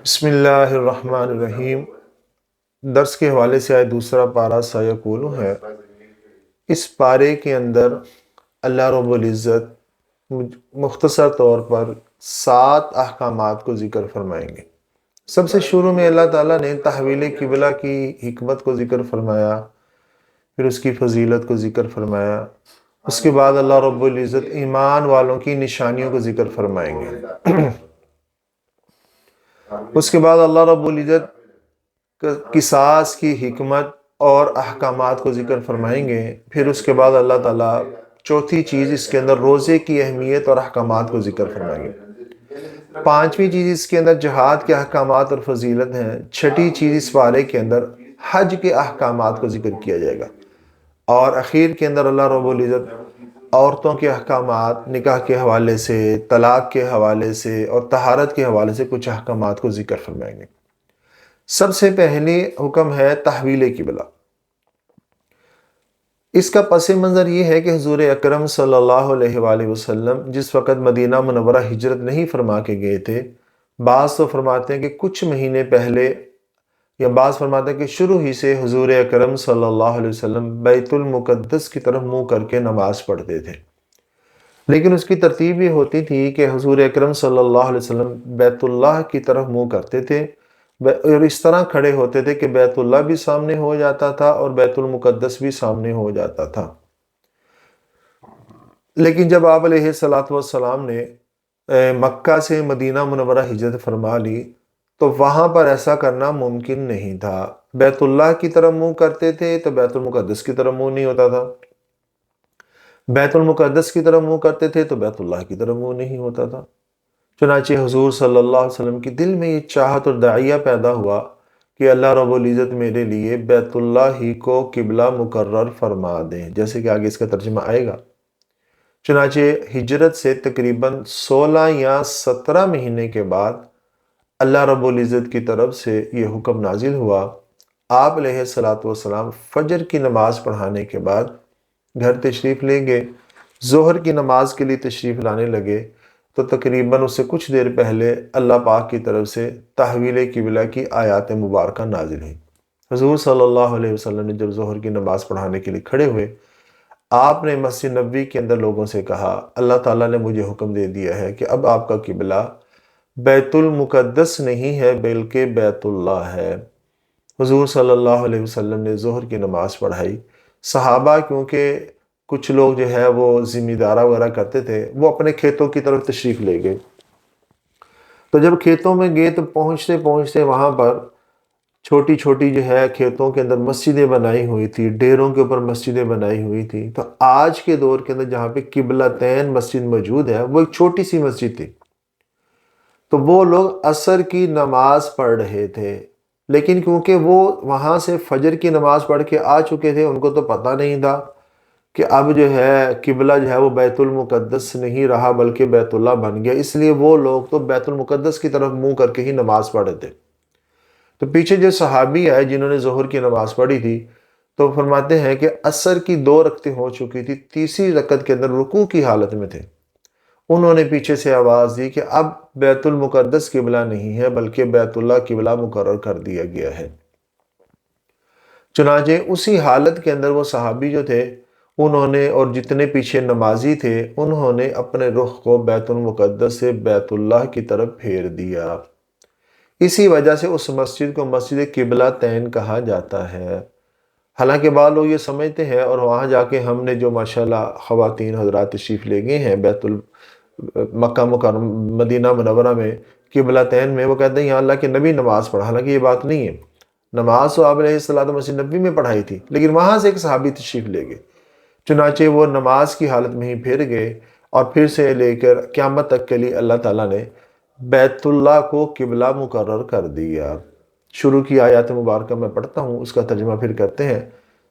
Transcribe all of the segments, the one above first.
بسم اللہ الرحمن الرحیم۔ درس کے حوالے سے آئے دوسرا پارہ سیقولو ہے۔ اس پارے کے اندر اللہ رب العزت مختصر طور پر 7 احکامات کو ذکر فرمائیں گے۔ سب سے شروع میں اللہ تعالیٰ نے تحویل قبلہ کی حکمت کو ذکر فرمایا، پھر اس کی فضیلت کو ذکر فرمایا۔ اس کے بعد اللہ رب العزت ایمان والوں کی نشانیوں کو ذکر فرمائیں گے۔ اس کے بعد اللہ رب العزت قصاص کی حکمت اور احکامات کو ذکر فرمائیں گے۔ پھر اس کے بعد اللہ تعالیٰ چوتھی چیز اس کے اندر روزے کی اہمیت اور احکامات کو ذکر فرمائیں گے۔ پانچویں چیز اس کے اندر جہاد کے احکامات اور فضیلت ہیں۔ چھٹی چیز اس پارے کے اندر حج کے احکامات کو ذکر کیا جائے گا، اور اخیر کے اندر اللہ رب العزت عورتوں کے احکامات، نکاح کے حوالے سے، طلاق کے حوالے سے اور طہارت کے حوالے سے کچھ احکامات کو ذکر فرمائیں گے۔ سب سے پہلی حکم ہے تحویل قبلہ۔ اس کا پس منظر یہ ہے کہ حضور اکرم صلی اللہ علیہ وآلہ وسلم جس وقت مدینہ منورہ ہجرت نہیں فرما کے گئے تھے، بعض تو فرماتے ہیں کہ کچھ مہینے پہلے، یا بعض فرماتے ہیں کہ شروع ہی سے حضور اکرم صلی اللہ علیہ وسلم بیت المقدس کی طرف منہ کر کے نماز پڑھتے تھے۔ لیکن اس کی ترتیب یہ ہوتی تھی کہ حضور اکرم صلی اللہ علیہ وسلم بیت اللہ کی طرف منہ کرتے تھے، اور اس طرح کھڑے ہوتے تھے کہ بیت اللہ بھی سامنے ہو جاتا تھا اور بیت المقدس بھی سامنے ہو جاتا تھا۔ لیکن جب آپ علیہ السلام نے مکہ سے مدینہ منورہ ہجرت فرما لی تو وہاں پر ایسا کرنا ممکن نہیں تھا۔ بیت اللہ کی طرف منہ کرتے تھے تو بیت المقدس کی طرف منہ نہیں ہوتا تھا، بیت المقدس کی طرف منہ کرتے تھے تو بیت اللہ کی طرف منہ نہیں ہوتا تھا۔ چنانچہ حضور صلی اللہ علیہ وسلم کی دل میں یہ چاہت اور داعیہ پیدا ہوا کہ اللہ رب العزت میرے لیے بیت اللہ ہی کو قبلہ مقرر فرما دیں، جیسے کہ آگے اس کا ترجمہ آئے گا۔ چنانچہ ہجرت سے تقریباً 16 یا 17 مہینے کے بعد اللہ رب العزت کی طرف سے یہ حکم نازل ہوا۔ آپ علیہ السلام فجر کی نماز پڑھانے کے بعد گھر تشریف لیں گے، ظہر کی نماز کے لیے تشریف لانے لگے تو تقریباً اس سے کچھ دیر پہلے اللہ پاک کی طرف سے تحویل قبلہ کی آیات مبارکہ نازل ہوئی۔ حضور صلی اللہ علیہ وسلم نے جب ظہر کی نماز پڑھانے کے لیے کھڑے ہوئے، آپ نے مسجد نبوی کے اندر لوگوں سے کہا، اللہ تعالیٰ نے مجھے حکم دے دیا ہے کہ اب آپ کا قبلہ بیت المقدس نہیں ہے بلکہ بیت اللہ ہے۔ حضور صلی اللہ علیہ وسلم نے ظہر کی نماز پڑھائی۔ صحابہ کیونکہ کچھ لوگ جو ہے وہ ذمہ دارہ وغیرہ کرتے تھے، وہ اپنے کھیتوں کی طرف تشریف لے گئے۔ تو جب کھیتوں میں گئے تو پہنچتے پہنچتے وہاں پر چھوٹی چھوٹی جو ہے کھیتوں کے اندر مسجدیں بنائی ہوئی تھی، ڈیروں کے اوپر مسجدیں بنائی ہوئی تھی۔ تو آج کے دور کے اندر جہاں پہ قبلتین مسجد موجود ہے، وہ ایک چھوٹی سی مسجد تھی۔ تو وہ لوگ عصر کی نماز پڑھ رہے تھے، لیکن کیونکہ وہ وہاں سے فجر کی نماز پڑھ کے آ چکے تھے، ان کو تو پتہ نہیں تھا کہ اب جو ہے قبلہ جو ہے وہ بیت المقدس نہیں رہا بلکہ بیت اللہ بن گیا۔ اس لیے وہ لوگ تو بیت المقدس کی طرف منہ کر کے ہی نماز پڑھے تھے۔ تو پیچھے جو صحابی آئے جنہوں نے ظہر کی نماز پڑھی تھی، تو فرماتے ہیں کہ عصر کی 2 رکعتیں ہو چکی تھی، تیسری رکعت کے اندر رکوع کی حالت میں تھے۔ انہوں نے پیچھے سے آواز دی کہ اب بیت المقدس قبلہ نہیں ہے بلکہ بیت اللہ قبلہ مقرر کر دیا گیا ہے۔ چنانچہ اسی حالت کے اندر وہ صحابی جو تھے، انہوں نے اور جتنے پیچھے نمازی تھے، انہوں نے اپنے رخ کو بیت المقدس سے بیت اللہ کی طرف پھیر دیا۔ اسی وجہ سے اس مسجد کو مسجد قبلہ تین کہا جاتا ہے۔ حالانکہ بعض لوگ یہ سمجھتے ہیں، اور وہاں جا کے ہم نے جو ماشاءاللہ خواتین حضرات تشریف لے گئے ہیں مکہ مکرمہ مدینہ منورہ میں قبلتین میں، وہ کہتے ہیں یہاں اللہ کے نبی نماز پڑھا۔ حالانکہ یہ بات نہیں ہے۔ نماز تو آپ علیہ السلام مسجد نبوی میں پڑھائی تھی، لیکن وہاں سے ایک صحابی تشریف لے گئے، چنانچہ وہ نماز کی حالت میں ہی پھر گئے، اور پھر سے لے کر قیامت تک کے لیے اللہ تعالیٰ نے بیت اللہ کو قبلہ مقرر کر دیا۔ شروع کی آیات مبارکہ میں پڑھتا ہوں، اس کا ترجمہ پھر کرتے ہیں۔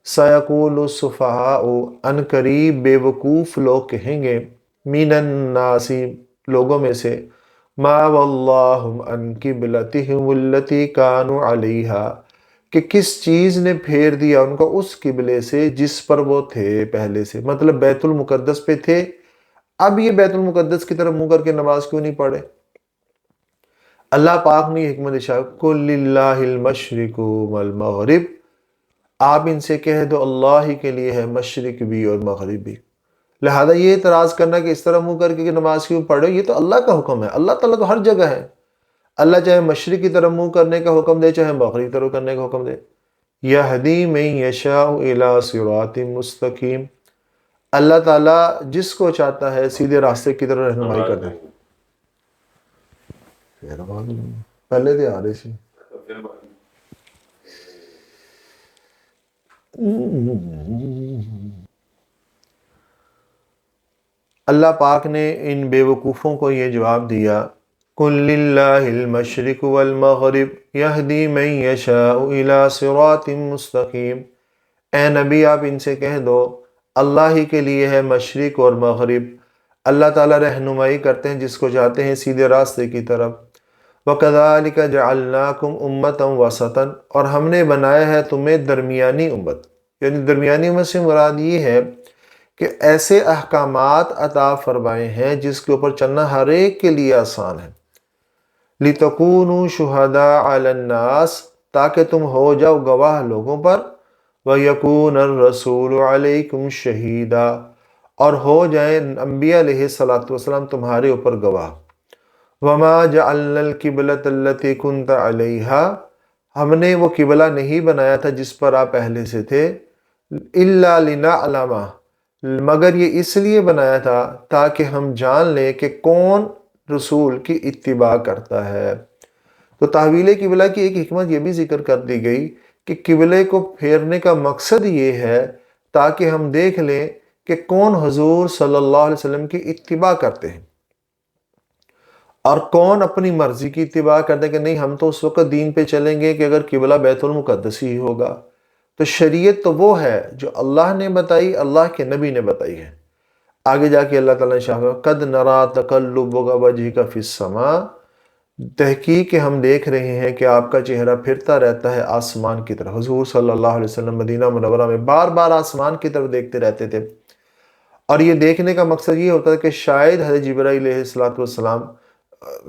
سَيَقُولُ السُّفَهَاءُ عن قریب بے وقوف لوگ کہیں گے، مِنَ النَّاسِ لوگوں میں سے، مَا وَاللَّهُمْ عَنْ قِبْلَتِهِمُ الَّتِي كَانُوا عَلَيْهَا، کہ کس چیز نے پھیر دیا ان کو اس قبلے سے جس پر وہ تھے پہلے سے۔ مطلب بیت المقدس پہ تھے، اب یہ بیت المقدس کی طرف منہ کر کے نماز کیوں نہیں پڑھے؟ اللہ پاک نے حکمت ارشاد قل للہ المشرق والمغرب، آپ ان سے کہہ دو اللہ ہی کے لیے ہے مشرق بھی اور مغرب بھی۔ لہذا یہ اعتراض کرنا کہ اس طرح منہ کر کے نماز کیوں پڑھو، یہ تو اللہ کا حکم ہے، اللہ تعالیٰ تو ہر جگہ ہے۔ اللہ چاہے مشرق کی طرف منہ کرنے کا حکم دے، چاہے مغرب کی طرف کرنے کا حکم دے۔ یہدی من یشاء الی صراط مستقیم، اللہ تعالیٰ جس کو چاہتا ہے سیدھے راستے کی طرف رہنمائی کر دے۔ پہلے تو آ رہی سی۔ اللہ پاک نے ان بے وقوفوں کو یہ جواب دیا قل للہ المشرق والمغرب یہدی من یشاء الی صراط مستقیم، اے نبی آپ ان سے کہہ دو اللہ ہی کے لیے ہے مشرق اور مغرب، اللہ تعالیٰ رہنمائی کرتے ہیں جس کو چاہتے ہیں سیدھے راستے کی طرف۔ وَكَذَلِكَ جَعَلْنَاكُمْ أُمَّةً وَسَطًا، اور ہم نے بنایا ہے تمہیں درمیانی امت، یعنی درمیانی امت سے مراد یہ ہے کہ ایسے احکامات عطا فرمائے ہیں جس کے اوپر چلنا ہر ایک کے لیے آسان ہے۔ لِتَكُونُوا شُهَدَاءَ عَلَى النَّاسِ، تاکہ تم ہو جاؤ گواہ لوگوں پر، وَيَكُونَ الرَّسُولُ عَلَيْكُمْ شَهِيدًا، اور ہو جائیں انبیاء علیہ السلام تمہارے اوپر گواہ۔ وَمَا جَعَلْنَا الْقِبْلَةَ الَّتِي كُنْتَ عَلَيْهَا، ہم نے وہ قبلہ نہیں بنایا تھا جس پر آپ پہلے سے تھے، إِلَّا لِنَعْلَمَ، مگر یہ اس لیے بنایا تھا تاکہ ہم جان لیں کہ کون رسول کی اتباع کرتا ہے۔ تو تحویل قبلہ کی ایک حکمت یہ بھی ذکر کر دی گئی کہ قبلے کو پھیرنے کا مقصد یہ ہے تاکہ ہم دیکھ لیں کہ کون حضور صلی اللہ علیہ وسلم کی اتباع کرتے ہیں اور کون اپنی مرضی کی اتباع کرتے ہیں کہ نہیں ہم تو اس وقت دین پہ چلیں گے کہ اگر قبلہ بیت المقدس ہی ہوگا۔ تو شریعت تو وہ ہے جو اللہ نے بتائی، اللہ کے نبی نے بتائی ہے۔ آگے جا کے اللہ تعالیٰ نے شاہ قد نرا تقلب وجہک فی السماء، تحقیق کہ ہم دیکھ رہے ہیں کہ آپ کا چہرہ پھرتا رہتا ہے آسمان کی طرف۔ حضور صلی اللہ علیہ وسلم مدینہ منورہ میں بار بار آسمان کی طرف دیکھتے رہتے تھے، اور یہ دیکھنے کا مقصد یہ ہوتا ہے کہ شاید حضرت جبرائیل علیہ السلام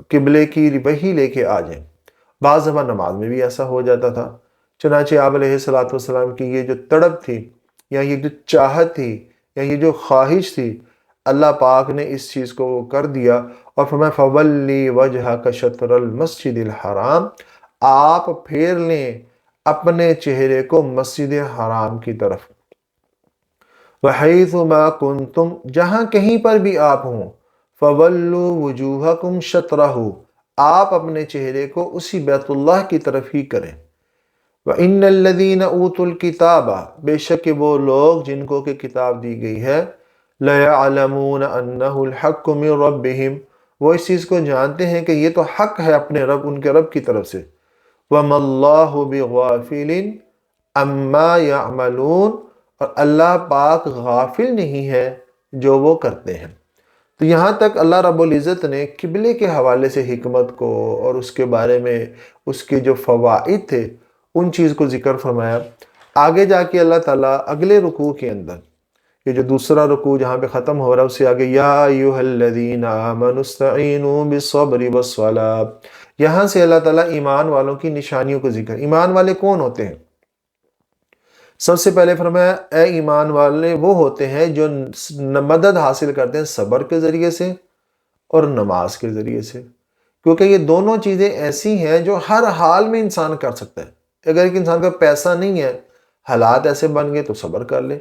قبلے کی وحی لے کے آ جائیں۔ بعض دفعہ نماز میں بھی ایسا ہو جاتا تھا، چنانچہ آپ علیہ السلام کی یہ جو تڑپ تھی یا یہ جو چاہت تھی یا یہ جو خواہش تھی، اللہ پاک نے اس چیز کو کر دیا اور فرمایا فَوَلِّ وَجْهَكَ شَطْرَ الْمَسْجِدِ الْحَرَامِ، آپ پھیر لیں اپنے چہرے کو مسجد حرام کی طرف۔ وَحَيْثُ مَا كُنْتُمْ، جہاں کہیں پر بھی آپ ہوں، فَوَلُّوا وُجُوهَكُمْ شَطْرَهُ، آپ اپنے چہرے کو اسی بیت اللہ کی طرف ہی کریں۔ وَإِنَّ الَّذِينَ أُوتُوا الْكِتَابَ، بے شک وہ لوگ جن کو کہ کتاب دی گئی ہے، لَيَعْلَمُونَ أَنَّهُ الْحَقُّ مِنْ رَبِّهِمْ، وہ اس چیز کو جانتے ہیں کہ یہ تو حق ہے اپنے رب، ان کے رب کی طرف سے۔ وَمَا اللَّهُ بِغَافِلٍ عَمَّا يَعْمَلُونَ، اور اللہ پاک غافل نہیں ہے جو وہ کرتے ہیں۔ تو یہاں تک اللہ رب العزت نے قبلے کے حوالے سے حکمت کو اور اس کے بارے میں اس کے جو فوائد تھے ان چیز کو ذکر فرمایا۔ آگے جا کے اللہ تعالیٰ اگلے رکوع کے اندر، یہ جو دوسرا رکوع جہاں پہ ختم ہو رہا ہے، اس سے آگے یا ایھا الذین آمنوا استعینوا بالصبر والصلاۃ، یہاں سے اللہ تعالیٰ ایمان والوں کی نشانیوں کو ذکر۔ ایمان والے کون ہوتے ہیں؟ سب سے پہلے فرمایا اے ایمان والے وہ ہوتے ہیں جو مدد حاصل کرتے ہیں صبر کے ذریعے سے اور نماز کے ذریعے سے، کیونکہ یہ دونوں چیزیں ایسی ہیں جو ہر حال میں انسان کر سکتا ہے۔ اگر ایک انسان کا پیسہ نہیں ہے، حالات ایسے بن گئے تو صبر کر لے،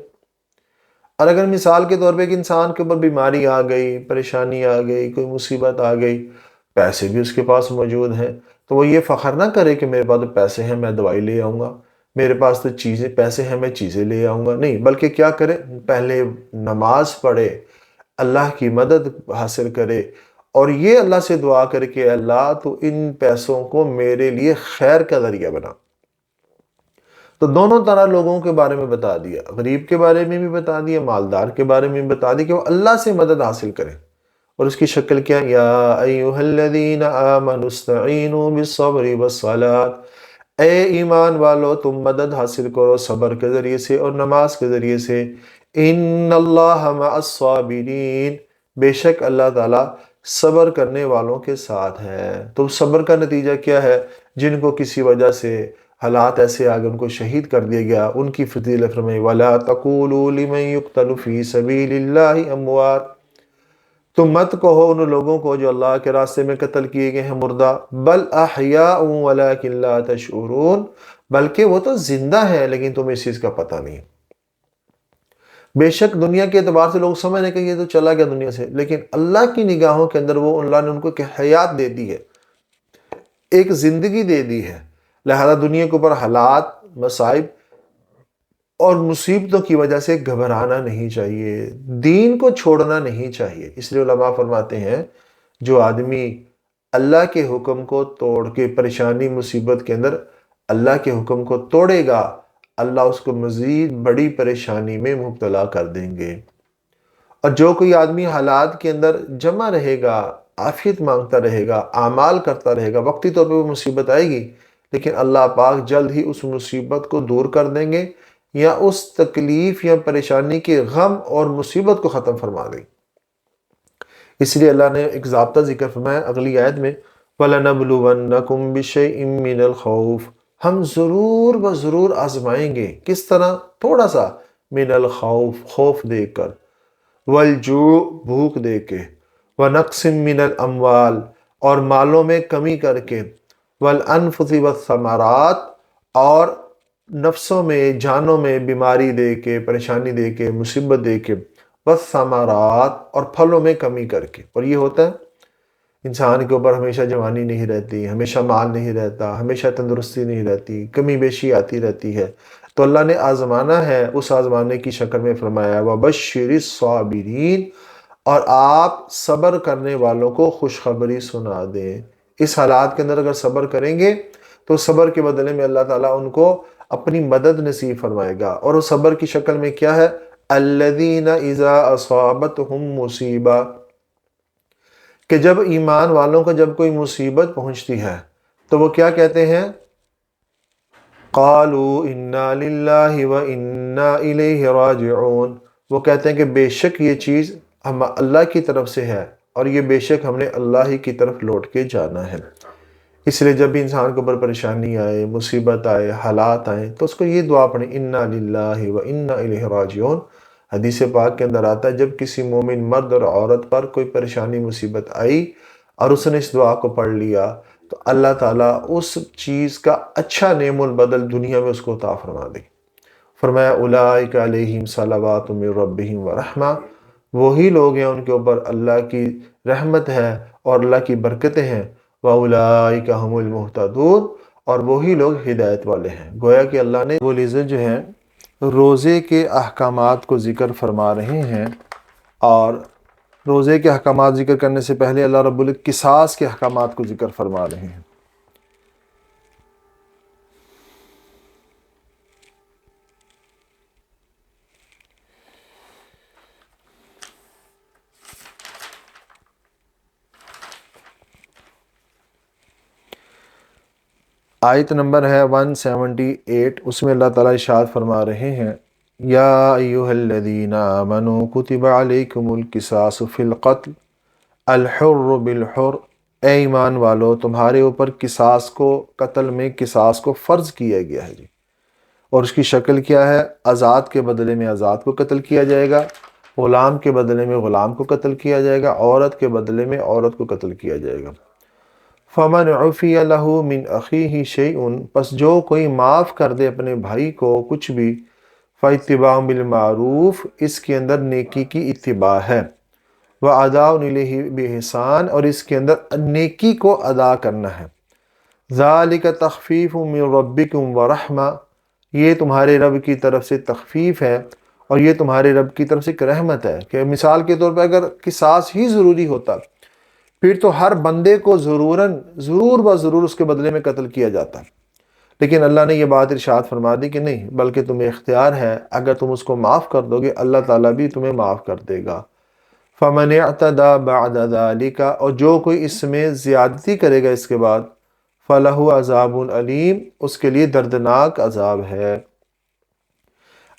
اور اگر مثال کے طور پہ ایک انسان کے اوپر بیماری آ گئی، پریشانی آ گئی، کوئی مصیبت آ گئی، پیسے بھی اس کے پاس موجود ہیں، تو وہ یہ فخر نہ کرے کہ میرے پاس تو پیسے ہیں میں دوائی لے آؤں گا، میرے پاس تو پیسے ہیں میں چیزیں لے آؤں گا، نہیں، بلکہ کیا کرے؟ پہلے نماز پڑھے، اللہ کی مدد حاصل کرے، اور یہ اللہ سے دعا کرے کہ اللہ تو ان پیسوں کو میرے لیے خیر کا ذریعہ بنا۔ تو دونوں طرح لوگوں کے بارے میں بتا دیا، غریب کے بارے میں بھی بتا دیا، مالدار کے بارے میں بھی بتا دیا کہ وہ اللہ سے مدد حاصل کریں۔ اور اس کی شکل کیا؟ یا ایھا الذین آمنوا استعینوا بالصبر والصلاۃ، اے ایمان والو تم مدد حاصل کرو صبر کے ذریعے سے اور نماز کے ذریعے سے۔ ان اللہ مع الصابرین، بے شک اللہ تعالیٰ صبر کرنے والوں کے ساتھ ہے۔ تو صبر کا نتیجہ کیا ہے؟ جن کو کسی وجہ سے حالات ایسے آگے ان کو شہید کر دیا گیا، ان کی فضیلت فرمائی وَلَا تَقُولُوا لِمَن يُقْتَلُ فِي سَبِيلِ اللَّهِ أَمْوَاتٌ، تم مت کہو ان لوگوں کو جو اللہ کے راستے میں قتل کیے گئے ہیں مردہ، بل احیاء ولکن لا تشعرون، بلکہ وہ تو زندہ ہیں لیکن تمہیں اس چیز کا پتہ نہیں۔ بے شک دنیا کے اعتبار سے لوگ سمجھنے کہ یہ تو چلا گیا دنیا سے، لیکن اللہ کی نگاہوں کے اندر وہ اللہ نے ان کو ایک حیات دے دی ہے، ایک زندگی دے دی ہے۔ لہذا دنیا کے اوپر حالات، مصائب اور مصیبتوں کی وجہ سے گھبرانا نہیں چاہیے، دین کو چھوڑنا نہیں چاہیے۔ اس لیے علماء فرماتے ہیں جو آدمی اللہ کے حکم کو توڑ کے پریشانی مصیبت کے اندر اللہ کے حکم کو توڑے گا، اللہ اس کو مزید بڑی پریشانی میں مبتلا کر دیں گے۔ اور جو کوئی آدمی حالات کے اندر جمع رہے گا، عافیت مانگتا رہے گا، اعمال کرتا رہے گا، وقتی طور پہ وہ مصیبت آئے گی لیکن اللہ پاک جلد ہی اس مصیبت کو دور کر دیں گے، یا اس تکلیف یا پریشانی کے غم اور مصیبت کو ختم فرما دیں۔ اس لیے اللہ نے ایک ضابطہ ذکر فرمایا اگلی آیت میں وَلَنَبْلُوَنَّكُمْ بِشَيْءٍ مِّنَ الْخَوْفِ، ہم ضرور ضرور آزمائیں گے، کس طرح؟ تھوڑا سا، من الخوف، خوف دے کر، والجوع، بھوک دے کے، ونقص من الاموال، اور مالوں میں کمی کر کے، والانفس والثمرات، اور نفسوں میں، جانوں میں بیماری دے کے، پریشانی دے کے، مصیبت دے کے، والثمرات، اور پھلوں میں کمی کر کے۔ اور یہ ہوتا ہے انسان کے اوپر ہمیشہ جوانی نہیں رہتی، ہمیشہ مال نہیں رہتا، ہمیشہ تندرستی نہیں رہتی، کمی بیشی آتی رہتی ہے۔ تو اللہ نے آزمانا ہے، اس آزمانے کی شکل میں فرمایا وَبَشِّرِ الصَّابِرِينَ، اور آپ صبر کرنے والوں کو خوشخبری سنا دیں۔ اس حالات کے اندر اگر صبر کریں گے تو صبر کے بدلے میں اللہ تعالیٰ ان کو اپنی مدد نصیب فرمائے گا۔ اور اس صبر کی شکل میں کیا ہے؟ الَّذِينَ إِذَا أَصَابَتْهُمْ مُصِیبَةٌ، کہ جب ایمان والوں کو جب کوئی مصیبت پہنچتی ہے تو وہ کیا کہتے ہیں؟ قَالُوا إِنَّا لِلَّهِ وَإِنَّا إِلَيْهِ رَاجِعُونَ، وہ کہتے ہیں کہ بے شک یہ چیز ہم اللہ کی طرف سے ہے اور یہ بے شک ہم نے اللہ ہی کی طرف لوٹ کے جانا ہے۔ اس لیے جب بھی انسان کے اوپر پریشانی آئے، مصیبت آئے، حالات آئیں تو اس کو یہ دعا پڑھیں اِنَّا لِلَّهِ وَإِنَّا إِلَيْهِ رَاجِعُونَ۔ حدیث پاک کے اندر آتا ہے جب کسی مومن مرد اور عورت پر کوئی پریشانی مصیبت آئی اور اس نے اس دعا کو پڑھ لیا تو اللہ تعالیٰ اس چیز کا اچھا نعم البدل دنیا میں اس کو عطا فرما دے۔ فرمایا اولئک علیہم صلوات من ربہم ورحمہ، وہی لوگ ہیں ان کے اوپر اللہ کی رحمت ہے اور اللہ کی برکتیں ہیں، واولئک هم المہتدون، اور وہی لوگ ہدایت والے ہیں۔ گویا کہ اللہ نے وہ العزت جو ہے روزے کے احکامات کو ذکر فرما رہے ہیں، اور روزے کے احکامات ذکر کرنے سے پہلے اللہ رب العزت قصاص کے احکامات کو ذکر فرما رہے ہیں۔ آیت نمبر ہے 178، اس میں اللہ تعالیٰ ارشاد فرما رہے ہیں یا ایھا الذین آمنوا کتب علیکم القصاص فی القتل الحر بالحر، اے ایمان والو تمہارے اوپر قصاص کو، قتل میں قصاص کو فرض کیا گیا ہے جی۔ اور اس کی شکل کیا ہے؟ آزاد کے بدلے میں آزاد کو قتل کیا جائے گا، غلام کے بدلے میں غلام کو قتل کیا جائے گا، عورت کے بدلے میں عورت کو قتل کیا جائے گا۔ فَمَنْ عُفِيَ لَهُ مِنْ أَخِيهِ شَيْءٌ، پس جو کوئی معاف کر دے اپنے بھائی کو کچھ بھی، فَاتِّبَاعٌ بِالْمَعْرُوفِ، اس کے اندر نیکی کی اتباع ہے، وَأَدَاءٌ إِلَيْهِ بِإِحْسَان، اور اس کے اندر نیکی کو ادا کرنا ہے۔ ذَلِكَ تَخْفِيفٌ مِّن رَبِّكُمْ وَرَحْمَةٌ، یہ تمہارے رب کی طرف سے تخفیف ہے اور یہ تمہارے رب کی طرف سے ایک رحمت ہے۔ کہ مثال کے طور پہ اگر قصاص ہی ضروری ہوتا پھر تو ہر بندے کو ضرور اس کے بدلے میں قتل کیا جاتا، لیکن اللہ نے یہ بات ارشاد فرما دی کہ نہیں، بلکہ تمہیں اختیار ہے، اگر تم اس کو معاف کر دو گے اللہ تعالیٰ بھی تمہیں معاف کر دے گا۔ فَمَنِ اعْتَدَى بَعْدَ ذَلِكَ، اور جو کوئی اس میں زیادتی کرے گا اس کے بعد، فَلَهُ عَذَابٌ أَلِيمٌ، اس کے لیے دردناک عذاب ہے۔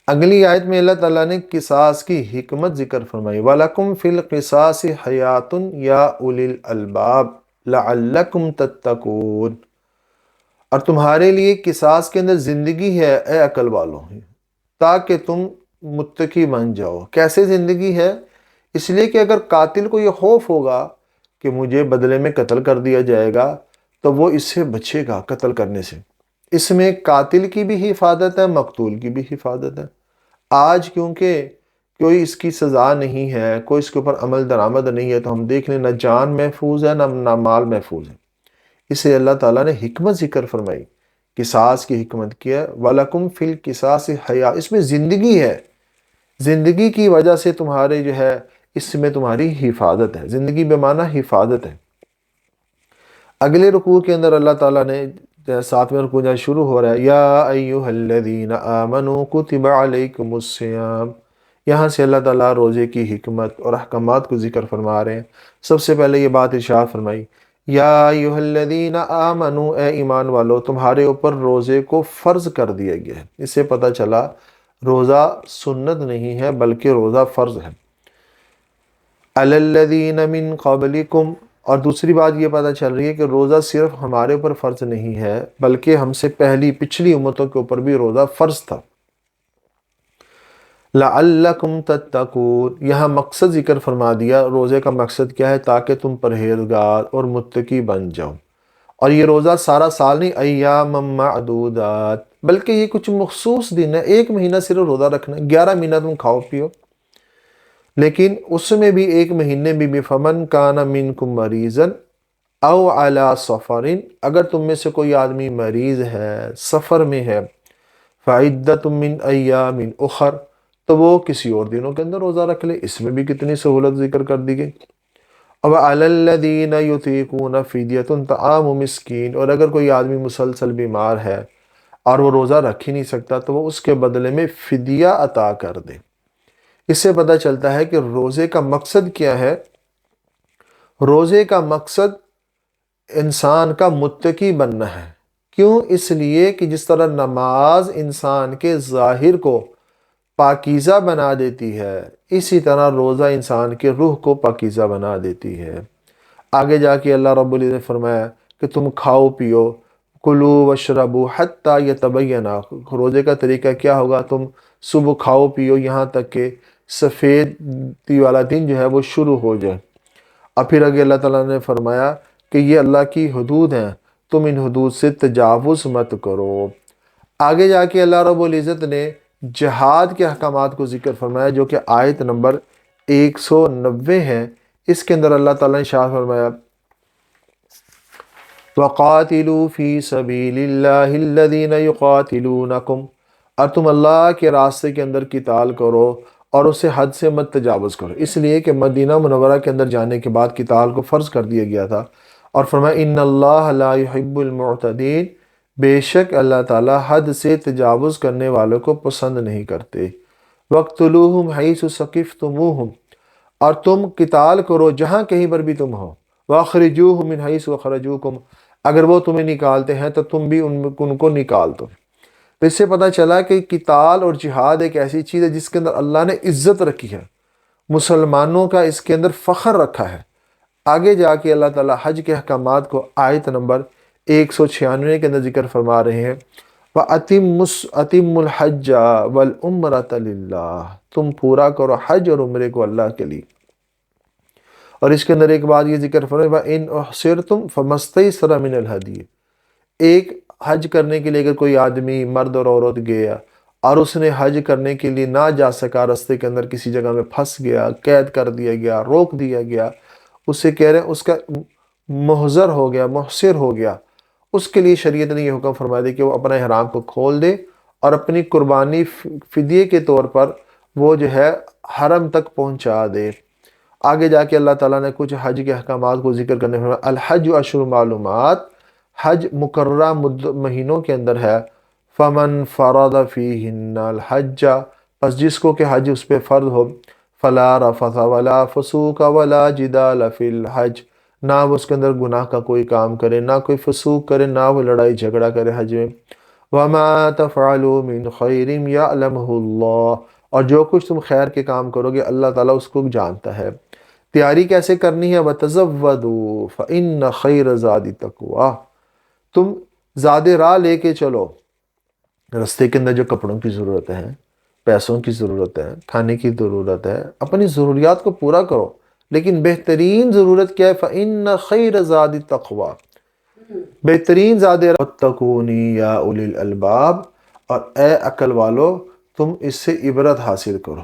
اگلی آیت میں اللہ تعالیٰ نے قصاص کی حکمت ذکر فرمائی، وَلَكُمْ فِي الْقِصَاصِ حَيَاتٌ يَا أُولِي الْأَلْبَابِ لَعَلَّكُمْ تَتَّقُونَ، اور تمہارے لیے قصاص کے اندر زندگی ہے اے عقل والوں، تاکہ تم متقی بن جاؤ۔ کیسے زندگی ہے؟ اس لیے کہ اگر قاتل کو یہ خوف ہوگا کہ مجھے بدلے میں قتل کر دیا جائے گا تو وہ اس سے بچے گا قتل کرنے سے۔ اس میں قاتل کی بھی حفاظت ہے، مقتول کی بھی حفاظت ہے۔ آج کیونکہ کوئی اس کی سزا نہیں ہے، کوئی اس کے اوپر عمل درآمد نہیں ہے، تو ہم دیکھ لیں نہ جان محفوظ ہے نہ مال محفوظ ہے۔ اس لیے اللہ تعالیٰ نے حکمت ذکر فرمائی، قصاص کی حکمت کیا، وَلَكُمْ فِي الْقِصَاصِ حَيَاةٌ، اس میں زندگی ہے، زندگی کی وجہ سے تمہارے جو ہے اس میں تمہاری حفاظت ہے، زندگی بے معنی حفاظت ہے۔ اگلے رکوع کے اندر اللہ تعالیٰ نے 7ویں رکوع جہاں شروع ہو رہا ہے، یا ایھا الذین آمنوا کتب علیکم الصیام، یہاں سے اللہ تعالیٰ روزے کی حکمت اور احکامات کو ذکر فرما رہے ہیں۔ سب سے پہلے یہ بات ارشاد فرمائی، یا ایھا الذین آمنوا، اے ایمان والو، تمہارے اوپر روزے کو فرض کر دیا گیا ہے۔ اس سے پتہ چلا روزہ سنت نہیں ہے بلکہ روزہ فرض ہے۔ علی الذین من قبلکم، اور دوسری بات یہ پتہ چل رہی ہے کہ روزہ صرف ہمارے اوپر فرض نہیں ہے بلکہ ہم سے پچھلی امتوں کے اوپر بھی روزہ فرض تھا۔ لعلکم تتقون، یہاں مقصد ذکر فرما دیا، روزے کا مقصد کیا ہے؟ تاکہ تم پرہیزگار اور متقی بن جاؤ۔ اور یہ روزہ سارا سال نہیں، ایام معدودات، بلکہ یہ کچھ مخصوص دن ہے۔ ایک مہینہ صرف روزہ رکھنا، 11 مہینہ تم کھاؤ پیو، لیکن اس میں بھی ایک مہینے میں بھی فمن کان منکم مریضا او علی سفر، اگر تم میں سے کوئی آدمی مریض ہے، سفر میں ہے، فعدۃ من ایام اخر، تو وہ کسی اور دنوں کے اندر روزہ رکھ لے۔ اس میں بھی کتنی سہولت ذکر کر دی گئی۔ اب علی الذین یطیقون فدیۃ طعام مسکین، اور اگر کوئی آدمی مسلسل بیمار ہے اور وہ روزہ رکھ ہی نہیں سکتا تو وہ اس کے بدلے میں فدیہ عطا کر دے۔ اس سے پتہ چلتا ہے کہ روزے کا مقصد کیا ہے۔ روزے کا مقصد انسان کا متقی بننا ہے۔ کیوں؟ اس لیے کہ جس طرح نماز انسان کے ظاہر کو پاکیزہ بنا دیتی ہے، اسی طرح روزہ انسان کے روح کو پاکیزہ بنا دیتی ہے۔ آگے جا کے اللہ رب العزت نے فرمایا کہ تم کھاؤ پیو، کلوا واشربوا حتی یتبین، روزے کا طریقہ کیا ہوگا؟ تم صبح کھاؤ پیو یہاں تک کہ سفیدی والا دن جو ہے وہ شروع ہو جائے۔ اور پھر آگے اللہ تعالیٰ نے فرمایا کہ یہ اللہ کی حدود ہیں، تم ان حدود سے تجاوز مت کرو۔ آگے جا کے اللہ رب العزت نے جہاد کے احکامات کو ذکر فرمایا، جو کہ آیت نمبر 190 ہے۔ اس کے اندر اللہ تعالیٰ نے ارشاد فرمایا، وَقَاتِلُوا فِي سَبِيلِ اللَّهِ الَّذِينَ يُقَاتِلُونَكُمْ، اور تم اللہ کے راستے کے اندر قتال کرو اور اسے حد سے مت تجاوز کرو۔ اس لیے کہ مدینہ منورہ کے اندر جانے کے بعد قتال کو فرض کر دیا گیا تھا، اور فرمایا ان اللہ لا يحب المعتدین، بے شک اللہ تعالیٰ حد سے تجاوز کرنے والوں کو پسند نہیں کرتے۔ وَاقْتُلُوهُمْ حَيْثُ ثَقِفْتُمُوهُمْ، اور تم قتال کرو جہاں کہیں پر بھی تم ہو۔ وَأَخْرِجُوهُمْ مِنْ حَيْثُ أَخْرَجُوكُمْ، اگر وہ تمہیں نکالتے ہیں تو تم بھی ان کو نکال دو۔ تو اس سے پتہ چلا کہ قتال اور جہاد ایک ایسی چیز ہے جس کے اندر اللہ نے عزت رکھی ہے، مسلمانوں کا اس کے اندر فخر رکھا ہے۔ آگے جا کے اللہ تعالیٰ حج کے احکامات کو آیت نمبر 196 کے اندر ذکر فرما رہے ہیں، وَأَتِمُّ الْحَجَّ وَالْعُمْرَةَ لِلَّهِ، تم پورا کرو حج اور عمرے کو اللہ کے لیے۔ اور اس کے اندر ایک بات یہ ذکر فرمایا، وَإِنْ أُحْصِرْتُمْ فَمَا مِنَ الْهَدْيِ، ایک حج کرنے کے لیے اگر کوئی آدمی مرد اور عورت گیا اور اس نے حج کرنے کے لیے نہ جا سکا، راستے کے اندر کسی جگہ میں پھنس گیا، قید کر دیا گیا، روک دیا گیا، اس سے کہہ رہے ہیں اس کا محضر ہو گیا، محصر ہو گیا، اس کے لیے شریعت نے یہ حکم فرما دیا کہ وہ اپنا احرام کو کھول دے اور اپنی قربانی فدیے کے طور پر وہ جو ہے حرم تک پہنچا دے۔ آگے جا کے اللہ تعالیٰ نے کچھ حج کے احکامات کو ذکر کرنے میں، الحج اشہر معلومات، حج مقررہ مہینوں کے اندر ہے۔ فمن فرض فیہن الحج، پس جس کو کہ حج اس پہ فرض ہو، فلا رفث ولا فسوق ولا جدال فی الحج، نہ وہ اس کے اندر گناہ کا کوئی کام کرے، نہ کوئی فسوق کرے، نہ وہ لڑائی جھگڑا کرے حج میں۔ وَمَا تَفْعَلُوا مِنْ خَيْرٍ يَعْلَمُهُ اللَّهُ، اور جو کچھ تم خیر کے کام کرو گے اللہ تعالیٰ اس کو جانتا ہے۔ تیاری کیسے کرنی ہے؟ وَتَزَوَّدُوا فَإِنَّ خَيْرَ زَادِ التَّقْوَىٰ، تم زیادہ راہ لے کے چلو، رستے کے اندر جو کپڑوں کی ضرورت ہے، پیسوں کی ضرورت ہے، کھانے کی ضرورت ہے، اپنی ضروریات کو پورا کرو، لیکن بہترین ضرورت کیا ہے؟ فَإِنَّ خَيْرَ زَادِ التَّقْوَىٰ، بہترین زیادہ وَاتَّقُونِي یا اولی الالباب، اور اے عقل والو تم اس سے عبرت حاصل کرو۔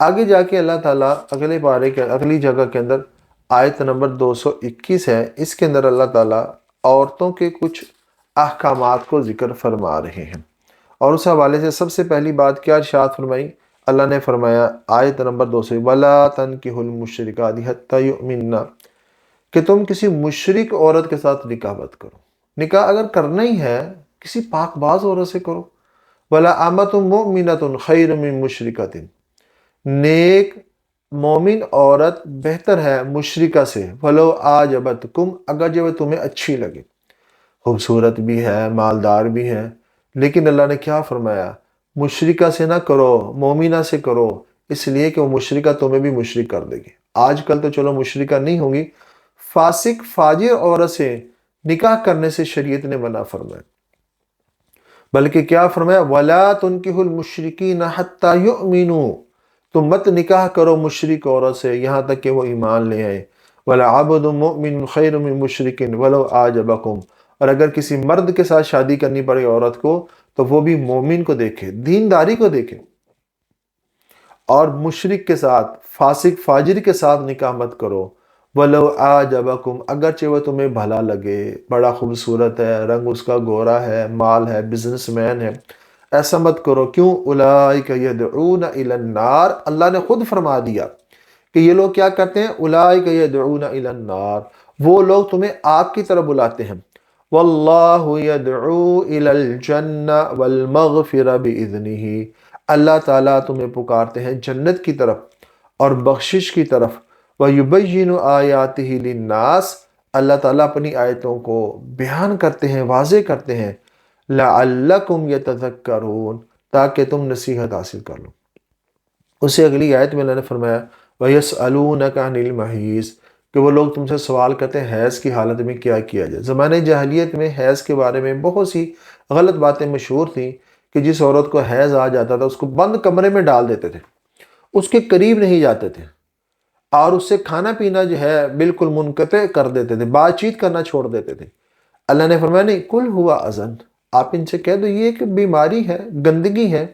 آگے جا کے اللہ تعالیٰ اگلے پارے کے اگلی جگہ کے اندر آیت نمبر 221 ہے، اس کے اندر اللہ تعالیٰ عورتوں کے کچھ احکامات کو ذکر فرما رہے ہیں، اور اس حوالے سے سب سے پہلی بات کیا ارشاد فرمائی؟ اللہ نے فرمایا آیت نمبر 200 وَلَا تَنْكِحُوا الْمُشْرِكَاتِ حَتَّى يُؤْمِنَّ، کہ تم کسی مشرک عورت کے ساتھ نکاح مت کرو۔ نکاح اگر کرنا ہی ہے کسی پاک باز عورت سے کرو۔ وَلَا أَمَةٌ مُؤْمِنَةٌ خَيْرٌ مِّن مُشْرِكَةٍ، نیک مومن عورت بہتر ہے مشرکہ سے، وَلَوْ أَعْجَبَتْكُمْ، اگر جو تمہیں اچھی لگے، خوبصورت بھی ہے، مالدار بھی ہے، لیکن اللہ نے کیا فرمایا؟ مشرکہ سے نہ کرو، مومنہ سے کرو، اس لیے کہ وہ مشرکہ تمہیں بھی مشرک کر دے گی۔ آج کل تو چلو مشرکہ نہیں ہوگی، فاسق فاجر عورت سے نکاح کرنے سے شریعت نے منع فرمایا، بلکہ کیا فرمایا؟ وَلَا تُنْكِحُوا الْمُشْرِكِينَ حَتَّى يُؤْمِنُوا، تم مت نکاح کرو مشرک عورت سے یہاں تک کہ وہ ایمان لے آئے۔ وَلَعَبْدٌ مُؤْمِنٌ خَيْرٌ مِّن مُشْرِكٍ وَلَوْ أَعْجَبَكُمْ، اور اگر کسی مرد کے ساتھ شادی کرنی پڑے عورت کو تو وہ بھی مومن کو دیکھے، دینداری کو دیکھے، اور مشرک کے ساتھ، فاسق فاجر کے ساتھ نکاح مت کرو۔ وَلَوْ أَعْجَبَكُمْ، اگرچہ وہ تمہیں بھلا لگے، بڑا خوبصورت ہے، رنگ اس کا گورا ہے، مال ہے، بزنس مین ہے، ایسا مت کرو۔ کیوں؟ اولئک یدعون الی النار، اللہ نے خود فرما دیا کہ یہ لوگ کیا کرتے ہیں؟ اولئک یدعون الی النار، وہ لوگ تمہیں آگ کی طرف بلاتے ہیں۔ واللہ یدعو الی الجنہ والمغفرہ باذنہ، اللہ تعالیٰ تمہیں پکارتے ہیں جنت کی طرف اور بخشش کی طرف۔ وَيُبَيِّنُ آیَاتِهِ لِلنَّاسِ، اللہ تعالیٰ اپنی آیتوں کو بیان کرتے ہیں، واضح کرتے ہیں۔ لَعَلَّكُمْ يَتَذَكَّرُونَ، تاکہ تم نصیحت حاصل کر لو۔ اس سے اگلی آیت میں اللہ نے فرمایا وَيَسْأَلُونَكَ عَنِ الْمَحِيضِ، کہ وہ لوگ تم سے سوال کرتے ہیں حیض کی حالت میں کیا کیا جائے۔ زمانے جاہلیت میں حیض کے بارے میں بہت سی غلط باتیں مشہور تھیں کہ جس عورت کو حیض آ جاتا تھا اس کو بند کمرے میں ڈال دیتے تھے، اس کے قریب نہیں جاتے تھے، اور اس سے کھانا پینا جو ہے بالکل منقطع کر دیتے تھے، بات چیت کرنا چھوڑ دیتے تھے۔ اللہ نے فرمایا نہیں، قُلْ هُوَ أَذًى، آپ ان سے کہہ دو یہ ایک بیماری ہے، گندگی ہے۔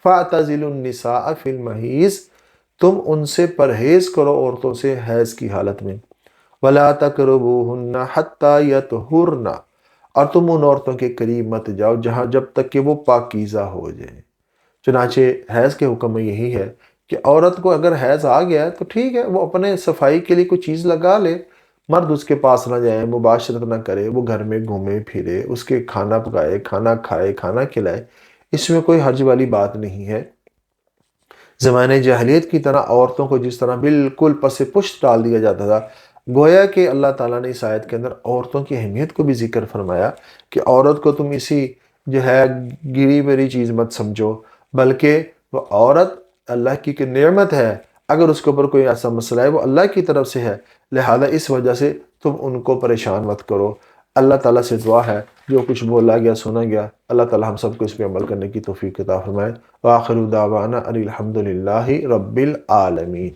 فَاعْتَزِلُوا النِّسَاءَ فِي الْمَحِيضِ، تم ان سے پرہیز کرو عورتوں سے حیض کی حالت میں۔ وَلَا تَقْرَبُوهُنَّ حَتَّى يَطْهُرْنَ، اور تم ان عورتوں کے قریب مت جاؤ جہاں جب تک کہ وہ پاکیزہ ہو جائیں۔ چنانچہ حیض کے حکم میں یہی ہے کہ عورت کو اگر حیض آ گیا ہے تو ٹھیک ہے، وہ اپنے صفائی کے لیے کوئی چیز لگا لے، مرد اس کے پاس نہ جائے، مباشرت نہ کرے، وہ گھر میں گھومے پھرے، اس کے کھانا پکائے، کھانا کھائے، کھانا کھلائے، اس میں کوئی حرج والی بات نہیں ہے۔ زمانے جاہلیت کی طرح عورتوں کو جس طرح بالکل پس پشت ڈال دیا جاتا تھا، گویا کہ اللہ تعالیٰ نے اس آیت کے اندر عورتوں کی اہمیت کو بھی ذکر فرمایا کہ عورت کو تم اسی جو ہے گری بری چیز مت سمجھو، بلکہ وہ عورت اللہ کی کہ نعمت ہے، اگر اس کے اوپر کوئی ایسا مسئلہ ہے وہ اللہ کی طرف سے ہے، لہذا اس وجہ سے تم ان کو پریشان مت کرو۔ اللہ تعالیٰ سے دعا ہے جو کچھ بولا گیا سنا گیا اللہ تعالیٰ ہم سب کو اس پہ عمل کرنے کی توفیق عطا فرمائے۔ وآخر دعوانا ان الحمد للہ رب العالمین۔